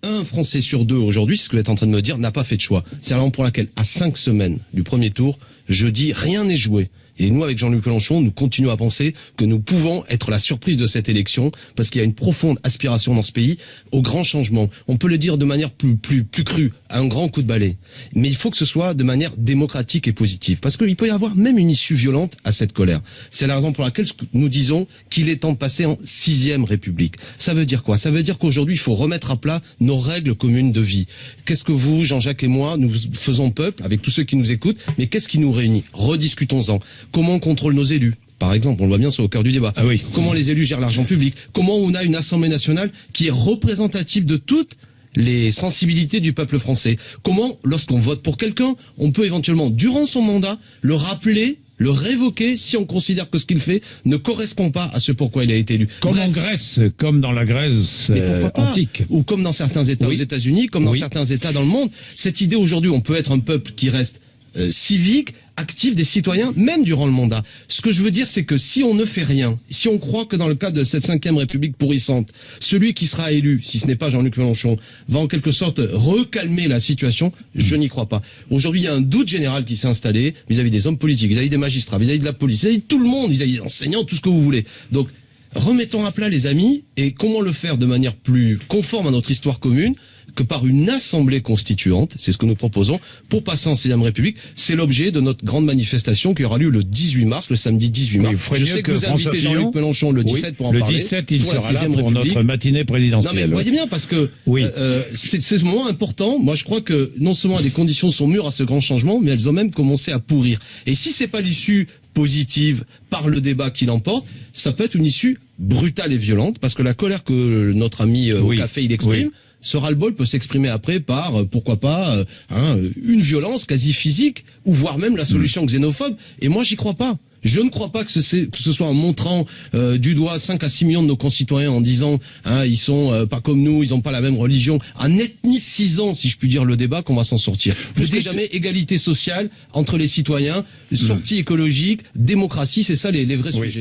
un Français sur deux aujourd'hui, c'est ce que vous êtes en train de me dire, n'a pas fait de choix. C'est la raison pour laquelle, à 5 semaines du premier tour, je dis rien n'est joué. Et nous, avec Jean-Luc Mélenchon, nous continuons à penser que nous pouvons être la surprise de cette élection, parce qu'il y a une profonde aspiration dans ce pays au grand changement. On peut le dire de manière plus crue, à un grand coup de balai. Mais il faut que ce soit de manière démocratique et positive, parce qu'il peut y avoir même une issue violente à cette colère. C'est la raison pour laquelle nous disons qu'il est temps de passer en 6e République. Ça veut dire quoi? Ça veut dire qu'aujourd'hui, il faut remettre à plat nos règles communes de vie. Qu'est-ce que vous, Jean-Jacques et moi, nous faisons peuple, avec tous ceux qui nous écoutent, mais qu'est-ce qui nous réunit? Rediscutons-en. Comment on contrôle nos élus? Par exemple, on le voit bien, c'est au cœur du débat. Ah oui. Comment les élus gèrent l'argent public? Comment on a une Assemblée nationale qui est représentative de toutes les sensibilités du peuple français? Comment, lorsqu'on vote pour quelqu'un, on peut éventuellement, durant son mandat, le rappeler, le révoquer si on considère que ce qu'il fait ne correspond pas à ce pourquoi il a été élu. Comme en Grèce, comme dans la Grèce antique. Ou comme dans certains États aux États-Unis, comme dans certains États dans le monde. Cette idée aujourd'hui, on peut être un peuple qui reste civique, actif, des citoyens, même durant le mandat. Ce que je veux dire, c'est que si on ne fait rien, si on croit que dans le cadre de cette 5e République pourrissante, celui qui sera élu, si ce n'est pas Jean-Luc Mélenchon, va en quelque sorte recalmer la situation, je n'y crois pas. Aujourd'hui, il y a un doute général qui s'est installé vis-à-vis des hommes politiques, vis-à-vis des magistrats, vis-à-vis de la police, vis-à-vis de tout le monde, vis-à-vis des enseignants, tout ce que vous voulez. Donc, remettons à plat les amis, et comment le faire de manière plus conforme à notre histoire commune que par une assemblée constituante, c'est ce que nous proposons, pour passer en 6e République. C'est l'objet de notre grande manifestation qui aura lieu le 18 mars, le samedi 18 mars. Je sais que vous invitez Jean-Luc Mélenchon le 17 pour en parler. Le 17, il sera là pour notre matinée présidentielle. Non mais vous voyez bien, parce que c'est ce moment important. Moi je crois que non seulement les conditions sont mûres à ce grand changement, mais elles ont même commencé à pourrir. Et si c'est pas l'issue positive par le débat qui l'emporte, ça peut être une issue brutale et violente, parce que la colère que notre ami au café il exprime, ce ras-le-bol peut s'exprimer après par, pourquoi pas, une violence quasi physique, ou voire même la solution xénophobe. Et moi, j'y crois pas. Je ne crois pas que ce soit en montrant du doigt 5 à 6 millions de nos concitoyens en disant ils sont pas comme nous, ils ont pas la même religion, en ethnicisant, si je puis dire, le débat, qu'on va s'en sortir. Plus que jamais, égalité sociale entre les citoyens, sortie écologique, démocratie, c'est ça les vrais sujets.